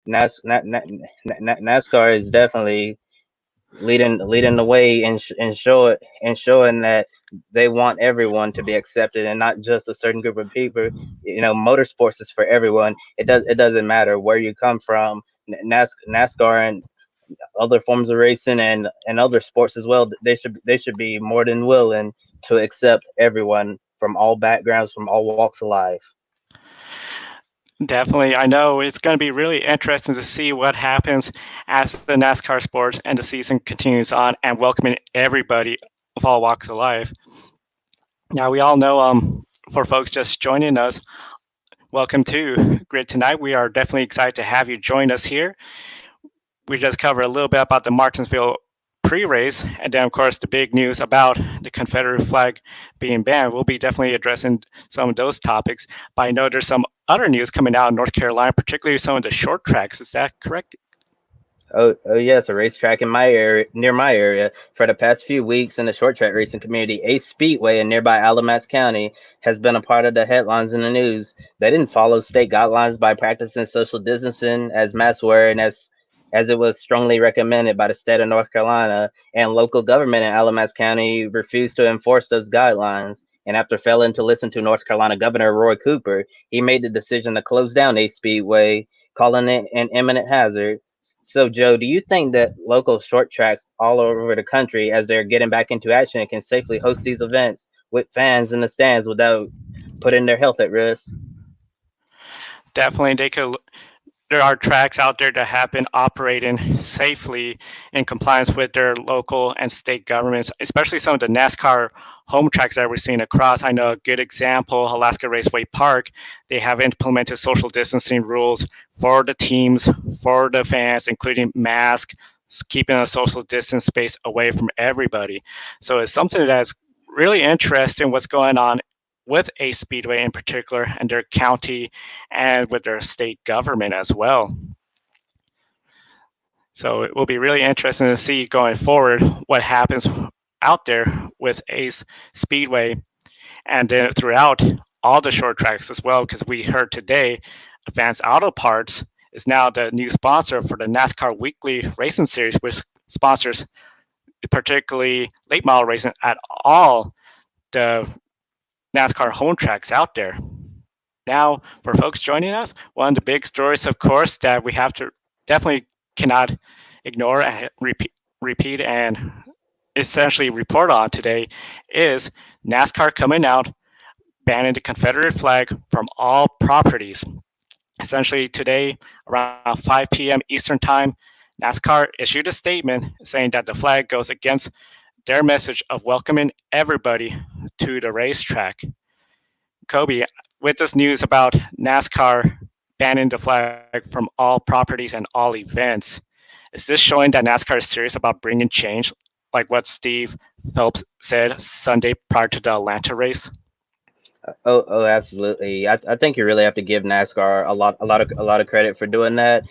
NASCAR is definitely leading the way and showing that they want everyone to be accepted and not just a certain group of people. Motorsports is for everyone. It doesn't matter where you come from. NASCAR and other forms of racing and other sports as well. They should be more than willing to accept everyone from all backgrounds, from all walks of life. Definitely. I know it's going to be really interesting to see what happens as the NASCAR sports and the season continues on and welcoming everybody of all walks of life. Now, we all know, for folks just joining us, welcome to Grid Tonight. We are definitely excited to have you join us here. We just covered a little bit about the Martinsville pre-race, and then of course the big news about the Confederate flag being banned. We'll be definitely addressing some of those topics, but I know there's some other news coming out in North Carolina, particularly some of the short tracks. Is that correct? Oh yes, a racetrack in my area, near my area, for the past few weeks in the short track racing community. A Speedway in nearby Alamance County has been a part of the headlines in the news. They didn't follow state guidelines by practicing social distancing as masks were, and as it was strongly recommended by the state of North Carolina, and local government in Alamance County refused to enforce those guidelines. And after failing to listen to North Carolina Governor Roy Cooper, he made the decision to close down A Speedway, calling it an imminent hazard. So, Joe, do you think that local short tracks all over the country, as they're getting back into action, can safely host these events with fans in the stands without putting their health at risk? Definitely, they could. There are tracks out there that have been operating safely in compliance with their local and state governments, especially some of the NASCAR home tracks that we're seeing across. I know a good example, Alaska Raceway Park. They have implemented social distancing rules for the teams, for the fans, including masks, keeping a social distance space away from everybody. So it's something that's really interesting what's going on with a speedway in particular and their county and with their state government as well. So it will be really interesting to see going forward what happens out there with Ace Speedway and then throughout all the short tracks as well, because we heard today Advanced Auto Parts is now the new sponsor for the NASCAR Weekly Racing Series, which sponsors particularly late model racing at all the NASCAR home tracks out there. Now, for folks joining us, one of the big stories, of course, that we have to definitely cannot ignore and repeat and essentially report on today is NASCAR coming out banning the Confederate flag from all properties. Essentially, today, around 5 p.m. Eastern Time, NASCAR issued a statement saying that the flag goes against their message of welcoming everybody to the racetrack. Kobe, with this news about NASCAR banning the flag from all properties and all events, is this showing that NASCAR is serious about bringing change, like what Steve Phelps said Sunday prior to the Atlanta race? Oh, absolutely. I think you really have to give NASCAR a lot of credit for doing that.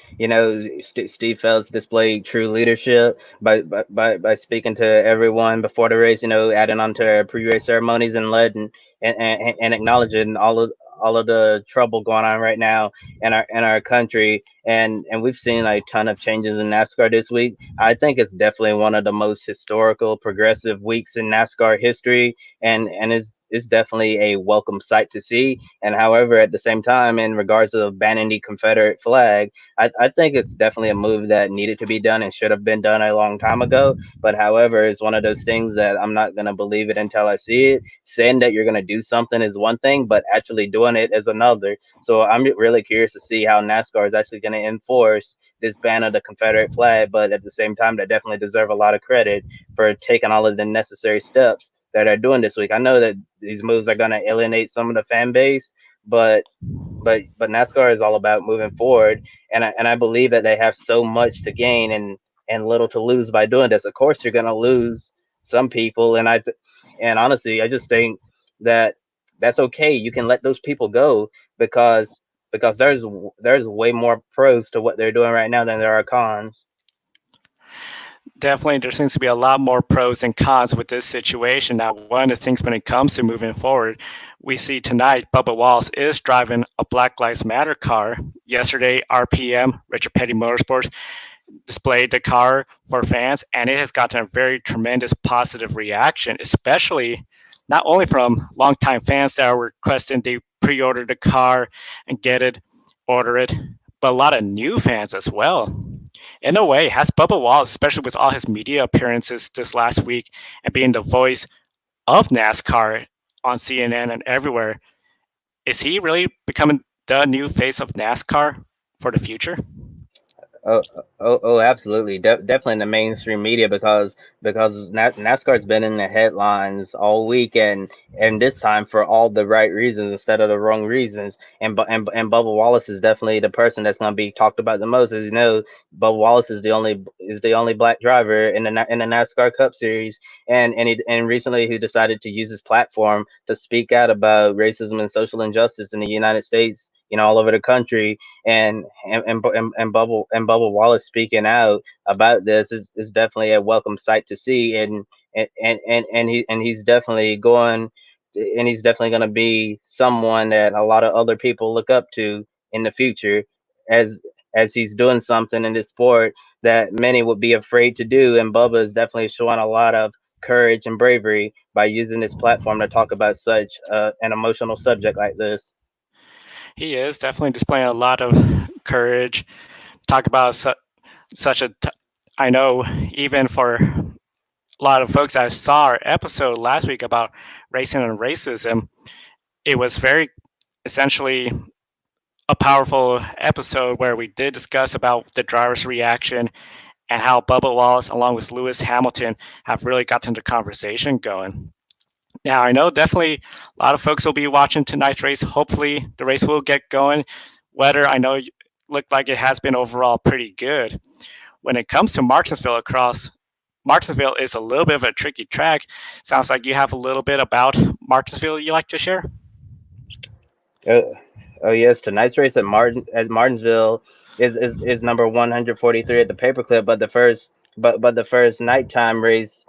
Steve Phelps displayed true leadership by speaking to everyone before the race. Adding on to their pre-race ceremonies and letting and acknowledging all of the trouble going on right now in our country. And we've seen a ton of changes in NASCAR this week. I think it's definitely one of the most historical, progressive weeks in NASCAR history, and it's definitely a welcome sight to see. And however, at the same time, in regards to banning the Confederate flag, I think it's definitely a move that needed to be done and should have been done a long time ago. But however, it's one of those things that I'm not gonna believe it until I see it. Saying that you're gonna do something is one thing, but actually doing it is another. So I'm really curious to see how NASCAR is actually gonna enforce this ban of the Confederate flag. But at the same time, they definitely deserve a lot of credit for taking all of the necessary steps that are doing this week. I know that these moves are going to alienate some of the fan base, but NASCAR is all about moving forward, and I believe that they have so much to gain and little to lose by doing this. Of course, you're going to lose some people, and honestly, I just think that that's okay. You can let those people go because there's way more pros to what they're doing right now than there are cons. Definitely, there seems to be a lot more pros and cons with this situation. Now, one of the things when it comes to moving forward, we see tonight Bubba Wallace is driving a Black Lives Matter car. Yesterday, RPM, Richard Petty Motorsports, displayed the car for fans, and it has gotten a very tremendous positive reaction, especially not only from longtime fans that are requesting they pre-order the car and get it, order it, but a lot of new fans as well. In a way, has Bubba Wallace, especially with all his media appearances this last week and being the voice of NASCAR on CNN and everywhere, is he really becoming the new face of NASCAR for the future? Oh, absolutely. Definitely in the mainstream media because NASCAR's been in the headlines all week and this time for all the right reasons instead of the wrong reasons. And Bubba Wallace is definitely the person that's going to be talked about the most. As you know, Bubba Wallace is the only black driver in the NASCAR Cup Series, and recently he decided to use his platform to speak out about racism and social injustice in the United States. You know, all over the country, and Bubba Wallace speaking out about this is definitely a welcome sight to see, and he's definitely going to be someone that a lot of other people look up to in the future, as as he's doing something in this sport that many would be afraid to do, and Bubba is definitely showing a lot of courage and bravery by using this platform to talk about such an emotional subject like this. He is definitely displaying a lot of courage. Talk about such a. I know even for a lot of folks that saw our episode last week about racing and racism, it was very essentially a powerful episode where we did discuss about the driver's reaction and how Bubba Wallace, along with Lewis Hamilton, have really gotten the conversation going. Now, I know definitely a lot of folks will be watching tonight's race. Hopefully, the race will get going. Weather, I know, looked like it has been overall pretty good. When it comes to Martinsville across, Martinsville is a little bit of a tricky track. Sounds like you have a little bit about Martinsville you like to share. Oh, oh yes, tonight's race at Martinsville is number 143 at the paperclip, but the first nighttime race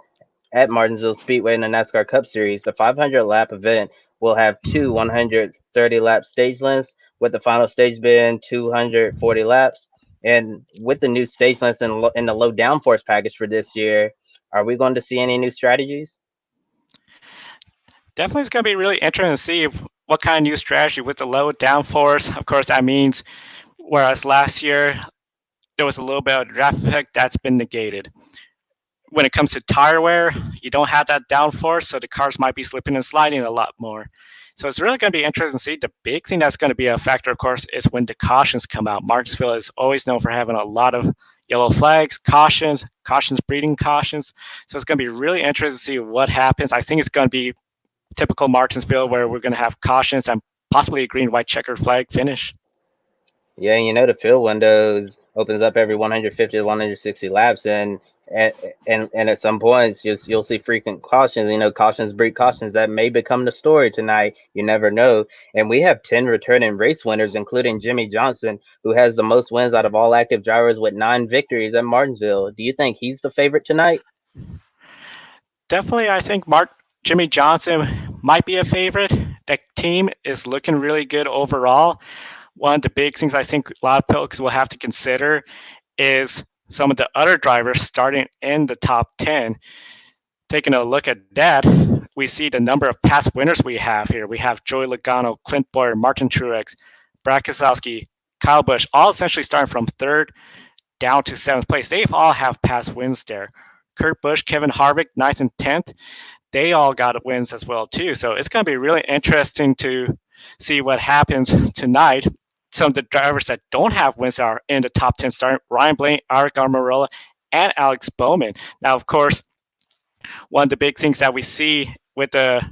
at Martinsville Speedway in the NASCAR Cup Series, the 500 lap event will have two 130 lap stage lengths, with the final stage being 240 laps. And with the new stage lengths and the low downforce package for this year, are we going to see any new strategies? Definitely, it's going to be really interesting to see what kind of new strategy with the low downforce. Of course, that means whereas last year there was a little bit of draft effect that's been negated. When it comes to tire wear, you don't have that downforce, so the cars might be slipping and sliding a lot more. So it's really going to be interesting to see. The big thing that's going to be a factor, of course, is when the cautions come out. Martinsville is always known for having a lot of yellow flags, cautions breeding cautions. So it's going to be really interesting to see what happens. I think it's going to be typical Martinsville where we're going to have cautions and possibly a green white checkered flag finish. Yeah, and you know the field windows opens up every 150 to 160 laps, and and at some points you'll see frequent cautions. You know, cautions breed cautions that may become the story tonight. You never know. And we have 10 returning race winners, including Jimmy Johnson, who has the most wins out of all active drivers with 9 victories at Martinsville. Do you think he's the favorite tonight? Definitely, I think Jimmy Johnson might be a favorite. The team is looking really good overall. One of the big things I think a lot of folks will have to consider is some of the other drivers starting in the top 10. Taking a look at that, we see the number of past winners we have here. We have Joey Logano, Clint Boyer, Martin Truex, Brad Keselowski, Kyle Busch, all essentially starting from third down to seventh place. They've all have past wins there. Kurt Busch, Kevin Harvick, ninth and 10th, they all got wins as well too. So it's going to be really interesting to see what happens tonight. Some of the drivers that don't have wins are in the top 10 starting Ryan Blaney, Aric Almirola, and Alex Bowman. Now, of course, one of the big things that we see with the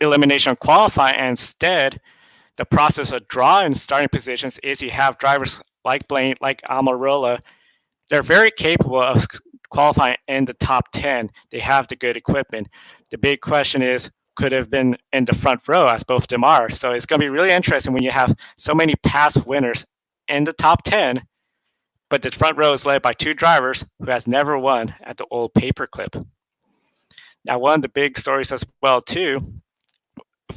elimination qualifying and instead the process of drawing starting positions is you have drivers like Blaney, like Almirola. They're very capable of qualifying in the top 10. They have the good equipment. The big question is, could have been in the front row as both of them are. So it's going to be really interesting when you have so many past winners in the top 10, but the front row is led by two drivers who has never won at the old paperclip. Now, one of the big stories as well too,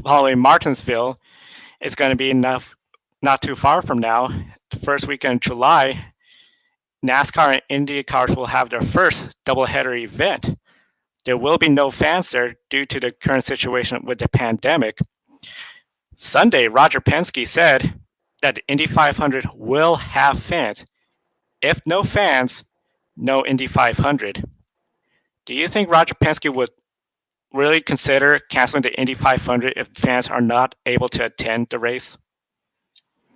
following Martinsville, is going to be enough not too far from now. The first weekend in July, NASCAR and Indy cars will have their first doubleheader event. There will be no fans there due to the current situation with the pandemic. Sunday, Roger Penske said that the Indy 500 will have fans. If no fans, no Indy 500. Do you think Roger Penske would really consider canceling the Indy 500 if fans are not able to attend the race?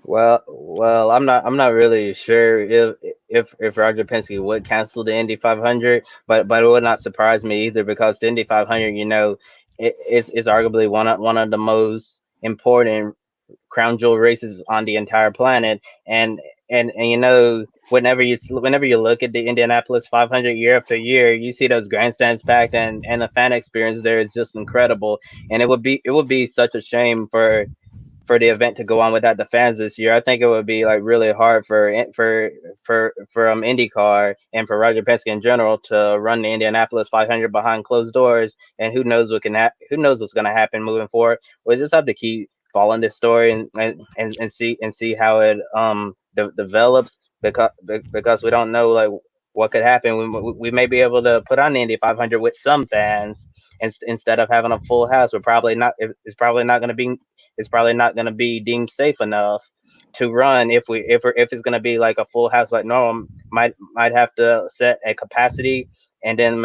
Well, I'm not really sure if Roger Penske would cancel the Indy 500, but it would not surprise me either because the Indy 500, is arguably one of the most important crown jewel races on the entire planet, and whenever you look at the Indianapolis 500 year after year, you see those grandstands packed, and the fan experience there is just incredible, and it would be such a shame for the event to go on without the fans this year. I think it would be like really hard for IndyCar and for Roger Penske in general to run the Indianapolis 500 behind closed doors. And who knows what's going to happen moving forward. We just have to keep following this story and see how it develops because we don't know like what could happen. We may be able to put on the Indy 500 with some fans instead of having a full house. It's probably not going to be deemed safe enough to run if it's going to be like a full house like normal. Might have to set a capacity, and then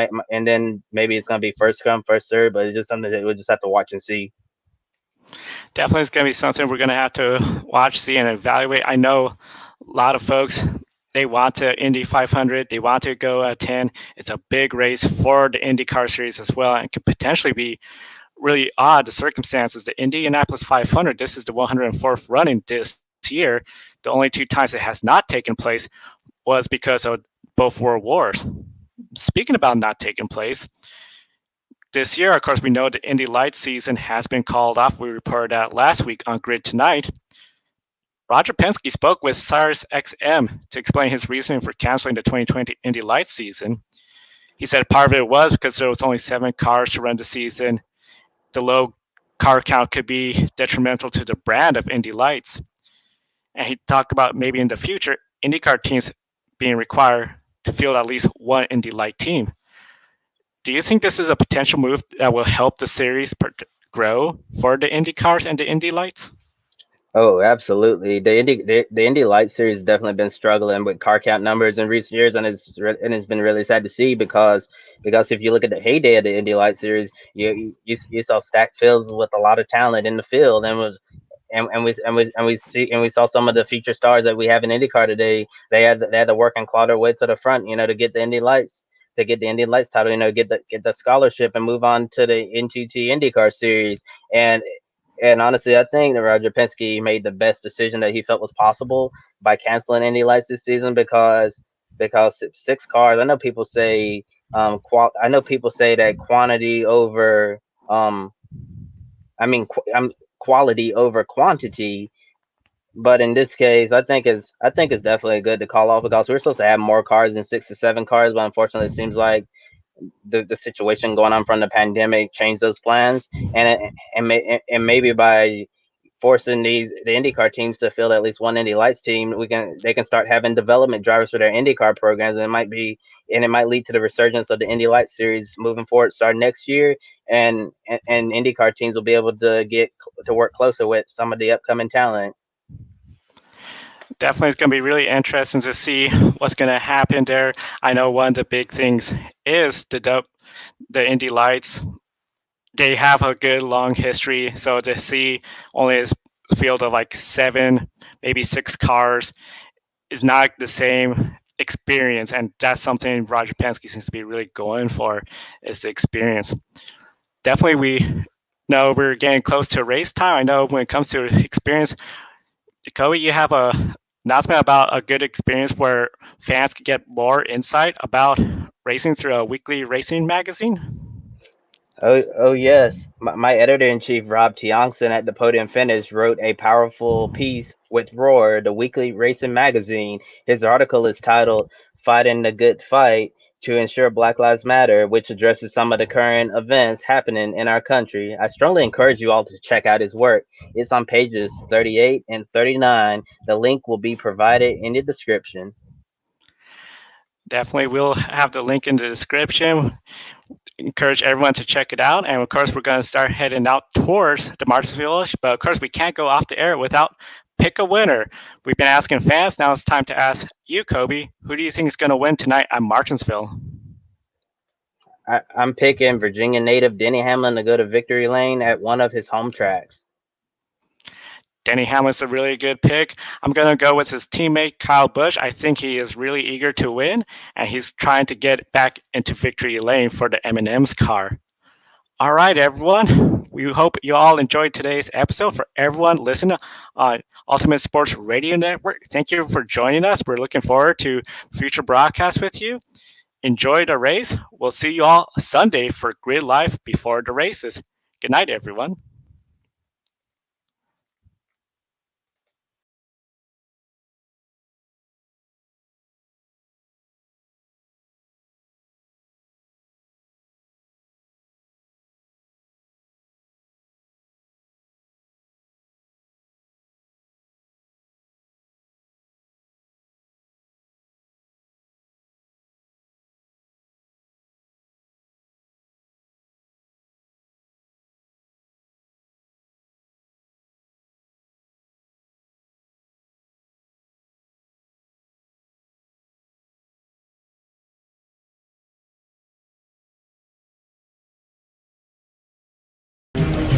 maybe it's going to be first come first serve, but it's just something that we'll just have to watch and see. Definitely, it's going to be something we're going to have to watch, see, and evaluate. I know a lot of folks, they want to Indy 500, they want to go at 10. It's a big race for the IndyCar series as well, and could potentially be really odd the circumstances. The Indianapolis 500, this is the 104th running this year. The only two times it has not taken place was because of both world wars. Speaking about not taking place, this year, of course, we know the Indy Lights season has been called off. We reported that last week on Grid Tonight. Roger Penske spoke with Sirius XM to explain his reasoning for canceling the 2020 Indy Lights season. He said part of it was because there was only 7 cars to run the season. The low car count could be detrimental to the brand of Indy Lights. And he talked about maybe in the future, IndyCar teams being required to field at least one Indy Light team. Do you think this is a potential move that will help the series grow for the Indy cars and the Indy Lights? Oh, absolutely. The Indy Light Series has definitely been struggling with car count numbers in recent years, and it's been really sad to see because if you look at the heyday of the Indy Light Series, you saw stacked fields with a lot of talent in the field, and we saw some of the future stars that we have in IndyCar today. They had to work and claw their way to the front, to get the Indy Lights. To get the Indy Lights title, get the scholarship and move on to the NTT IndyCar series, and and honestly, I think that Roger Penske made the best decision that he felt was possible by canceling Indy Lights this season because 6 cars. I know people say that quantity over I mean quality over quantity, but in this case, I think it's definitely good to call off because we're supposed to have more cars than 6 to 7 cars, but unfortunately, it seems like the situation going on from the pandemic changed those plans, and maybe by forcing the IndyCar teams to field at least one Indy Lights team, they can start having development drivers for their IndyCar programs, and it might lead to the resurgence of the Indy Lights series moving forward, starting next year, and IndyCar teams will be able to get to work closer with some of the upcoming talent. Definitely, it's going to be really interesting to see what's going to happen there. I know one of the big things is the Indy Lights. They have a good long history, so to see only a field of like 7, maybe 6 cars is not the same experience, and that's something Roger Penske seems to be really going for is the experience. Definitely, we know we're getting close to race time. I know when it comes to experience, Kobe, you have a announcement about a good experience where fans can get more insight about racing through a weekly racing magazine. Oh yes. My editor in chief, Rob Tiongson at the Podium Finish, wrote a powerful piece with Roar, the weekly racing magazine. His article is titled "Fighting the Good Fight to Ensure Black Lives Matter," which addresses some of the current events happening in our country. I strongly encourage you all to check out his work. It's on pages 38 and 39. The link will be provided in the description. Definitely, we'll have the link in the description. Encourage everyone to check it out. And of course, we're going to start heading out towards the Martinsville. But of course, we can't go off the air without pick a winner. We've been asking fans. Now it's time to ask you, Kobe. Who do you think is going to win tonight at Martinsville? I'm picking Virginia native Denny Hamlin to go to victory lane at one of his home tracks. Denny Hamlin's a really good pick. I'm going to go with his teammate Kyle Busch. I think he is really eager to win, and he's trying to get back into victory lane for the M&M's car. All right, everyone. We hope you all enjoyed today's episode. For everyone listening on Ultimate Sports Radio Network, thank you for joining us. We're looking forward to future broadcasts with you. Enjoy the race. We'll see you all Sunday for Grid Life before the races. Good night, everyone.